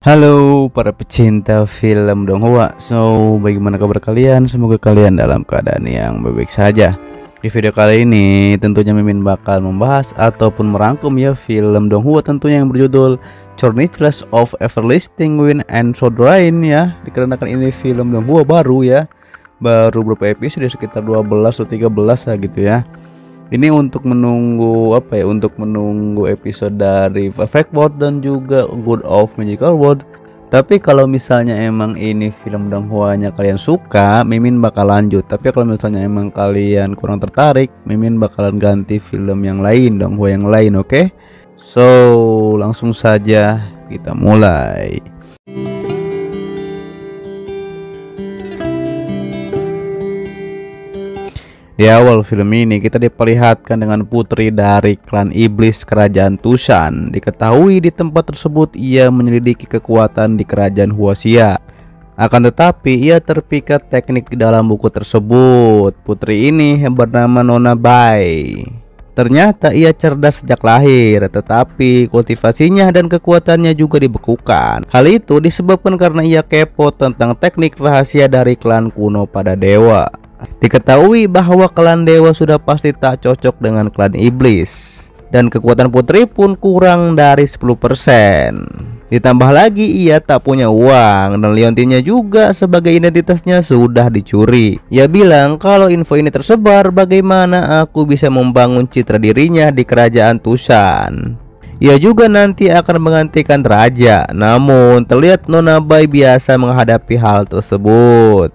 Halo para pecinta film Donghua. Bagaimana kabar kalian? Semoga kalian dalam keadaan yang baik-baik saja. Di video kali ini tentunya Mimin bakal membahas ataupun merangkum ya film Donghua tentunya yang berjudul Chronicles of Everlasting Wind and Souldrain ya. Dikarenakan ini film Donghua baru ya. Baru beberapa episode sekitar 12 atau 13 lah gitu ya. Ini untuk menunggu untuk menunggu episode dari Perfect World dan juga Good of Magical World. Tapi kalau misalnya emang ini film Donghua-nya kalian suka, Mimin bakal lanjut. Tapi kalau misalnya emang kalian kurang tertarik, Mimin bakalan ganti film yang lain, Donghua yang lain, oke? Langsung saja kita mulai. Di awal film ini kita diperlihatkan dengan putri dari klan iblis kerajaan Tushan. Diketahui di tempat tersebut ia menyelidiki kekuatan di kerajaan Huaxia. Akan tetapi ia terpikat teknik di dalam buku tersebut. Putri ini yang bernama Nona Bai. Ternyata ia cerdas sejak lahir, tetapi kultivasinya dan kekuatannya juga dibekukan. Hal itu disebabkan karena ia kepo tentang teknik rahasia dari klan kuno pada dewa. Diketahui bahwa klan dewa sudah pasti tak cocok dengan klan iblis, dan kekuatan putri pun kurang dari 10%. Ditambah lagi ia tak punya uang, dan liontinnya juga sebagai identitasnya sudah dicuri. Ia bilang kalau info ini tersebar, bagaimana aku bisa membangun citra dirinya di kerajaan Tushan. Ia juga nanti akan menggantikan raja. Namun terlihat Nona Bai biasa menghadapi hal tersebut.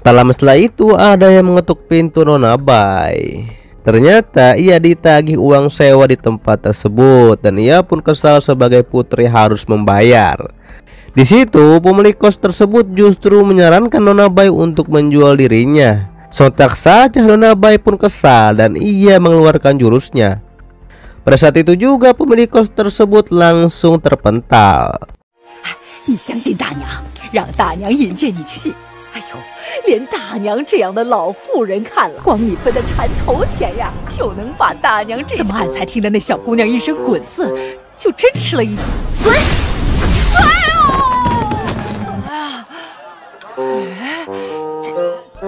Tak lama setelah itu ada yang mengetuk pintu Nona Bai. Ternyata ia ditagih uang sewa di tempat tersebut dan ia pun kesal sebagai putri harus membayar. Di situ pemilik kos tersebut justru menyarankan Nona Bai untuk menjual dirinya. Sontak saja Nona Bai pun kesal dan ia mengeluarkan jurusnya. Pada saat itu juga pemilik kos tersebut langsung terpental. 连大娘这样的老妇人看了，光你分的缠头钱呀，就能把大娘这……怎么俺才听的那小姑娘一声“滚”字，就真吃了一惊。滚！哎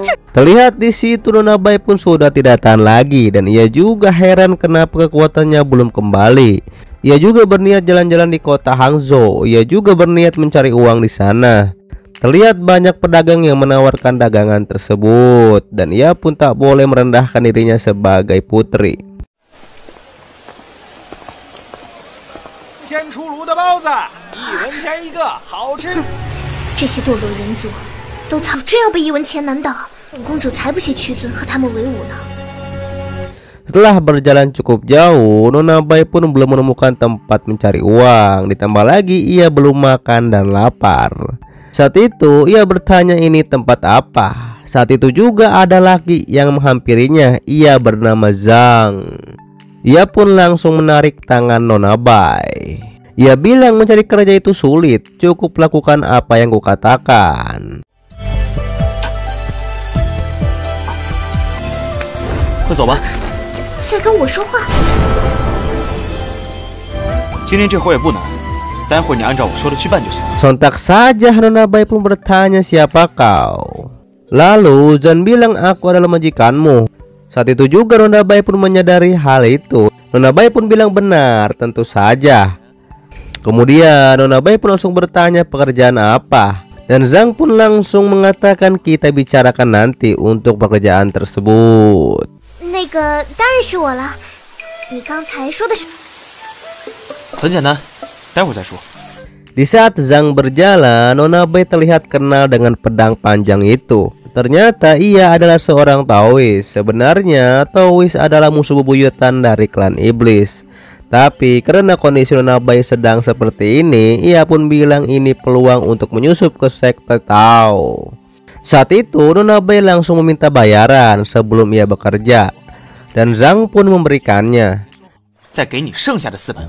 呦！ Terlihat di situ Nona Bai pun sudah tidak tahan lagi dan ia juga heran kenapa kekuatannya belum kembali. Ia juga berniat jalan-jalan di kota Hangzhou. Ia juga berniat mencari uang di sana. Terlihat banyak pedagang yang menawarkan dagangan tersebut dan ia pun tak boleh merendahkan dirinya sebagai putri. 先出炉的包子，1文钱一个，好吃。这些堕落人族都操，真要被1文钱难倒，本公主才不屑屈尊和他们为伍呢。 Setelah berjalan cukup jauh, Nona Bai pun belum menemukan tempat mencari uang. Ditambah lagi ia belum makan dan lapar. Saat itu ia bertanya ini tempat apa. Saat itu juga ada laki yang menghampirinya. Ia bernama Zhang. Ia pun langsung menarik tangan Nona Bai. Ia bilang mencari kerja itu sulit. Cukup lakukan apa yang kukatakan. 快走吧。在跟我说话。今天这活也不难。 待会你按照我说的去办就行。 Sontak saja Nona Bai pun bertanya siapa kau. Lalu Zhan bilang aku adalah majikanmu. Saat itu juga Nona Bai pun menyadari hal itu. Nona Bai pun bilang benar, tentu saja. Kemudian Nona Bai pun langsung bertanya pekerjaan apa. Dan Zhang pun langsung mengatakan kita bicarakan nanti untuk pekerjaan tersebut. 那个当然是我了。你刚才说的是？很简单。 待会再说。 Di saat Zhang berjalan, Nona Bai terlihat kenal dengan pedang panjang itu. Ternyata ia adalah seorang Taois. Sebenarnya Taois adalah musuh bebuyutan dari klan iblis. Tapi karena kondisi Nona Bai sedang seperti ini, ia pun bilang ini peluang untuk menyusup ke sekte Tao. Saat itu Nona Bai langsung meminta bayaran sebelum ia bekerja, dan Zhang pun memberikannya. 再给你剩下的400文。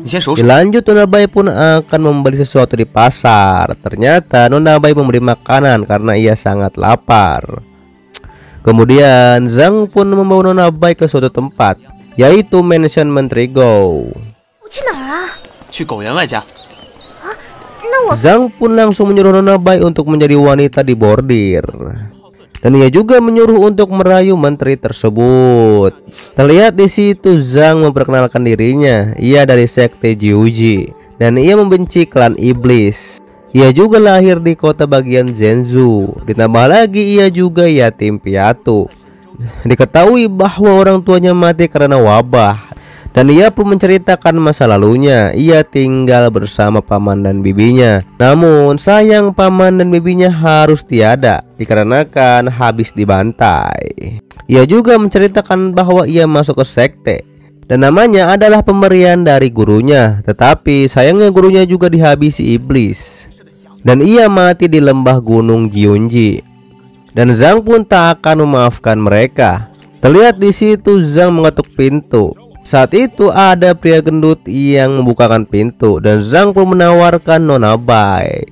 Dilanjut Nona Bai pun akan membeli sesuatu di pasar. Ternyata Nona Bai memberi makanan karena ia sangat lapar. Kemudian Zhang pun membawa Nona Bai ke suatu tempat, yaitu mansion Menteri Gou. 去哪儿啊？去狗员外家。Zhang pun langsung menyuruh Nona Bai untuk menjadi wanita di bordir. Dan ia juga menyuruh untuk merayu menteri tersebut. Terlihat di situ Zhang memperkenalkan dirinya. Ia dari sekte Jiuji dan ia membenci klan iblis. Ia juga lahir di kota bagian Zhenzu. Ditambah lagi ia juga yatim piatu. Diketahui bahwa orang tuanya mati karena wabah. Dan ia pun menceritakan masa lalunya. Ia tinggal bersama paman dan bibinya. Namun sayang paman dan bibinya harus tiada dikarenakan habis dibantai. Ia juga menceritakan bahwa ia masuk ke sekte dan namanya adalah pemberian dari gurunya. Tetapi sayangnya gurunya juga dihabisi iblis dan ia mati di lembah gunung Jiunji. Dan Zhang pun tak akan memaafkan mereka. Terlihat di situ Zhang mengetuk pintu. Saat itu ada pria gendut yang membukakan pintu dan Zhang pun menawarkan Nona Bai.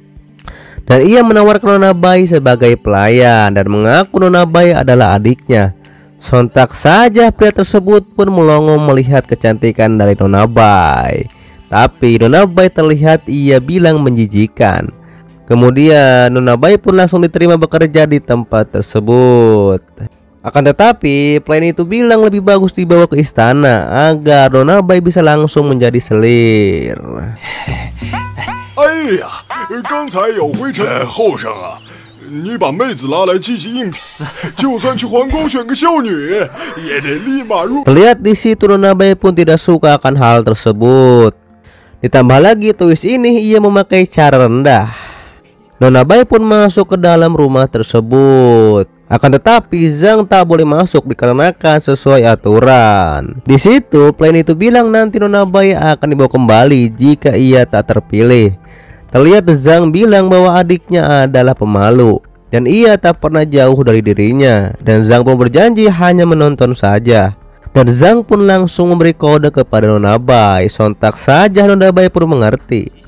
Dan ia menawarkan Nona Bai sebagai pelayan dan mengaku Nona Bai adalah adiknya. Sontak saja pria tersebut pun melongo melihat kecantikan dari Nona Bai. Tapi Nona Bai terlihat ia bilang menjijikan. Kemudian Nona Bai pun langsung diterima bekerja di tempat tersebut. Akan tetapi pelayan itu bilang lebih bagus dibawa ke istana agar Nona Bai bisa langsung menjadi selir. 哎呀，刚才有灰尘，后生啊，你把妹子拉来记记应聘，就算去皇宫选个秀女，也得立马入。 Terlihat di situ Nona Bai pun tidak suka akan hal tersebut. Ditambah lagi twist ini ia memakai cara rendah. Nona Bai pun masuk ke dalam rumah tersebut. Akan tetapi Zhang tak boleh masuk dikarenakan sesuai aturan. Di situ pelayan itu bilang nanti Nona Bai akan dibawa kembali jika ia tak terpilih. Terlihat Zhang bilang bahwa adiknya adalah pemalu dan ia tak pernah jauh dari dirinya. Dan Zhang pun berjanji hanya menonton saja. Dan Zhang pun langsung memberi kode kepada Nona Bai. Sontak saja Nona Bai pun mengerti.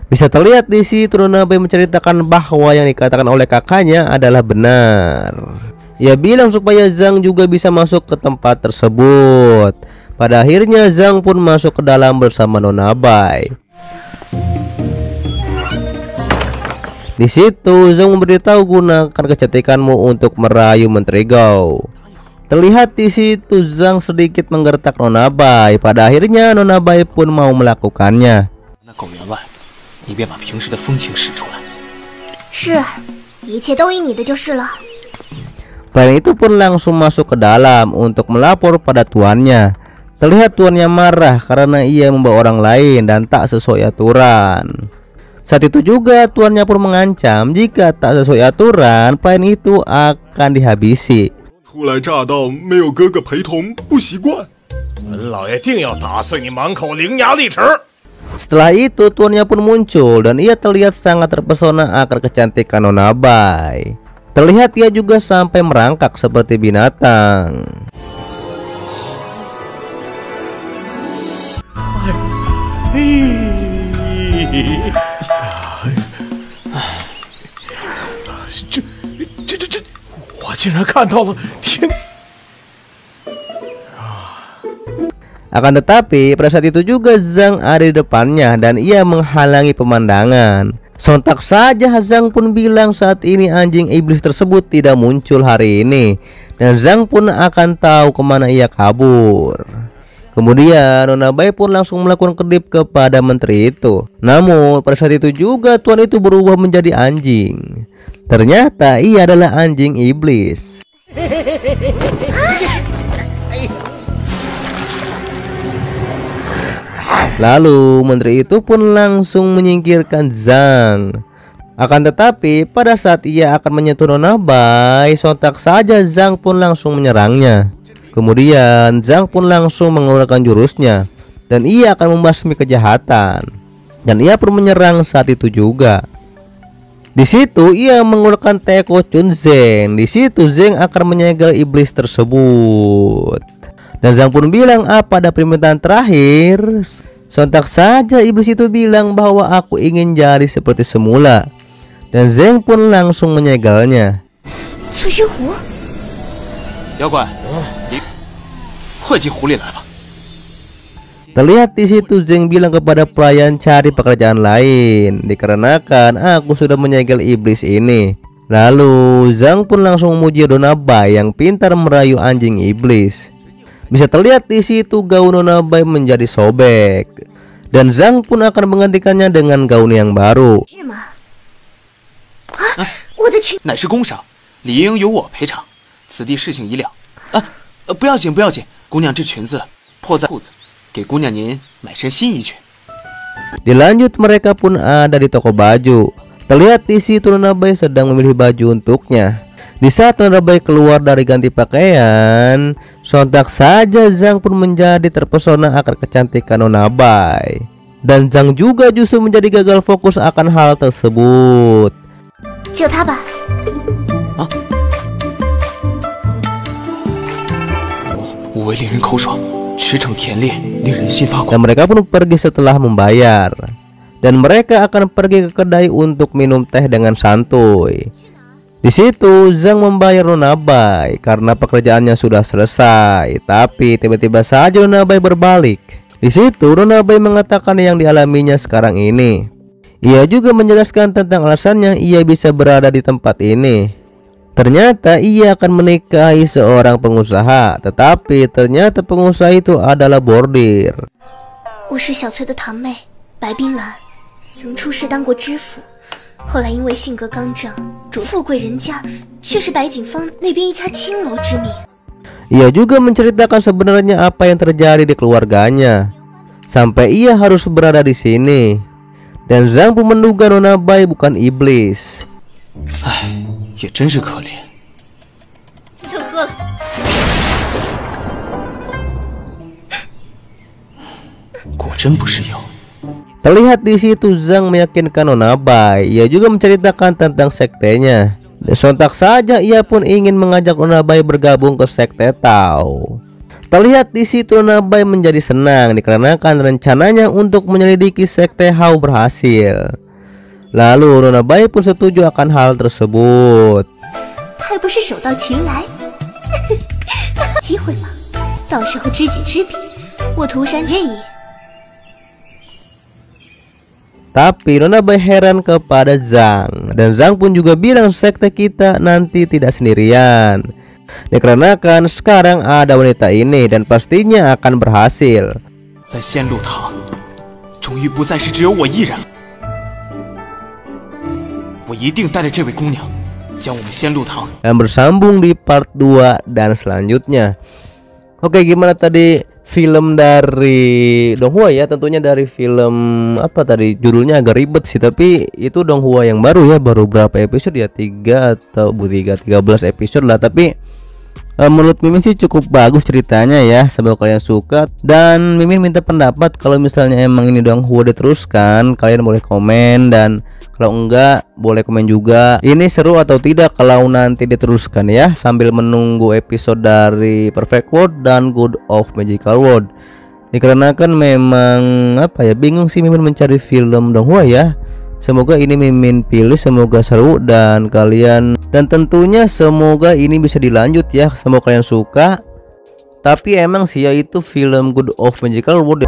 Bisa terlihat di situ Nona Bai menceritakan bahwa yang dikatakan oleh kakaknya adalah benar. Ia bilang supaya Zhang juga bisa masuk ke tempat tersebut. Pada akhirnya Zhang pun masuk ke dalam bersama Nona Bai. Di situ Zhang memberitahu gunakan kecantikanmu untuk merayu Menteri Gao. Terlihat di situ Zhang sedikit menggertak Nona Bai. Pada akhirnya Nona Bai pun mau melakukannya. 你便把平时的风情使出来。是，一切都依你的就是了。 Pelayan itu pun langsung masuk ke dalam untuk melapor pada tuannya. Terlihat tuannya marah karena ia membawa orang lain dan tak sesuai aturan. Saat itu juga tuannya pun mengancam jika tak sesuai aturan pelayan itu akan dihabisi. 初来乍到，没有哥哥陪同，不习惯。本老爷定要打碎你满口伶牙俐齿！ Setelah itu tuannya pun muncul dan ia terlihat sangat terpesona akan kecantikan Nona Bai. Terlihat ia juga sampai merangkak seperti binatang.这，我竟然看到了天！ Akan tetapi pada saat itu juga Zhang ada di depannya dan ia menghalangi pemandangan. Sontak saja Zhang pun bilang saat ini anjing iblis tersebut tidak muncul hari ini. Dan Zhang pun akan tahu kemana ia kabur. Kemudian Nona Bai pun langsung melakukan kedip kepada menteri itu. Namun pada saat itu juga tuan itu berubah menjadi anjing. Ternyata ia adalah anjing iblis. Lalu menteri itu pun langsung menyingkirkan Zhang. Akan tetapi pada saat ia akan menyentuh Nona Bai, sontak saja Zhang pun langsung menyerangnya. Kemudian Zhang pun langsung mengeluarkan jurusnya dan ia akan membasmi kejahatan. Dan ia pun menyerang saat itu juga. Di situ ia mengeluarkan Teko Chun Zeng. Di situ Zeng akan menyegel iblis tersebut. Dan Zhang pun bilang apa ada permintaan terakhir. Sontak saja iblis itu bilang bahwa aku ingin jadi seperti semula. Dan Zeng pun langsung menyegelnya. 翠生狐，妖怪，你快进湖里来吧。Terlihat di situ Zheng bilang kepada pelayan cari pekerjaan lain dikarenakan aku sudah menyegel iblis ini. Lalu Zhang pun langsung memuji Nona Bai yang pintar merayu anjing iblis. Bisa terlihat di situ gaun Nona Bai menjadi sobek dan Zhang pun akan menggantikannya dengan gaun yang baru. 我的裙，乃是工伤，理应由我赔偿。此地事情已了。不要紧，不要紧，姑娘这裙子破在裤子，给姑娘您买身新衣裙。 Dilanjut mereka pun ada di toko baju. Terlihat di situ Nona Bai sedang memilih baju untuknya. Di saat Nona Bai keluar dari ganti pakaian, sontak saja Zhang pun menjadi terpesona akan kecantikan Nona Bai. Dan Zhang juga justru menjadi gagal fokus akan hal tersebut. 救他吧！ 无为令人口爽，驰骋甜猎令人心发 Dan 狂。 mereka pun pergi setelah membayar. Dan mereka akan pergi ke kedai untuk minum teh dengan santuy. Di situ Zhang membayar Nona Bai karena pekerjaannya sudah selesai. Tapi tiba-tiba saja Nona Bai berbalik. Di situ Nona Bai mengatakan yang dialaminya sekarang ini. Ia juga menjelaskan tentang alasannya ia bisa berada di tempat ini. Ternyata ia akan menikahi seorang pengusaha, tetapi ternyata pengusaha itu adalah bordir. 我是小翠的堂妹白冰兰，曾出仕当过知府，后来因为性格刚正，主富贵人家，却是白景坊那边一家青楼之命。 Ia juga menceritakan sebenarnya apa yang terjadi di keluarganya sampai ia harus berada di sini. Dan Zhang pun menduga Nona Bai bukan iblis. 唉，也真是可怜。就喝了。果真不是药。 Terlihat di situ Zhang meyakinkan Nona Bai. Ia juga menceritakan tentang sektenya. Dan sontak saja ia pun ingin mengajak Nona Bai bergabung ke sekte Tao. Terlihat di situ Nona Bai menjadi senang dikarenakan rencananya untuk menyelidiki sekte Hao berhasil. Lalu Nona Bai pun setuju akan hal tersebut. 还不是手到擒来，机会嘛，到时候知己知彼，我涂山愿意。 Tapi Nona Bai heran kepada Zhang. Dan Zhang pun juga bilang sekte kita nanti tidak sendirian. Dikarenakan sekarang ada wanita ini dan pastinya akan berhasil. 在仙路堂，终于不再是只有我一人。我一定带着这位姑娘，将我们仙路堂 Dan bersambung di part 2 dan selanjutnya. Oke, gimana tadi film dari Donghua ya? Tentunya dari film apa tadi? Judulnya agak ribet sih, tapi itu Donghua yang baru ya, baru berapa episode ya? 3 atau 13 episode lah, tapi menurut Mimin sih cukup bagus ceritanya ya. Semoga kalian suka. Dan Mimin minta pendapat kalau misalnya emang ini Donghua diteruskan, kalian boleh komen, dan kalau enggak boleh komen juga ini seru atau tidak kalau nanti diteruskan ya, sambil menunggu episode dari Perfect World dan Good of Magical World. Dikarenakan memang apa ya, bingung sih Mimin mencari film Donghua ya. Semoga ini Mimin pilih, semoga seru dan kalian, dan tentunya semoga ini bisa dilanjut ya, semoga kalian suka. Tapi emang sih ya itu film Good of Magical World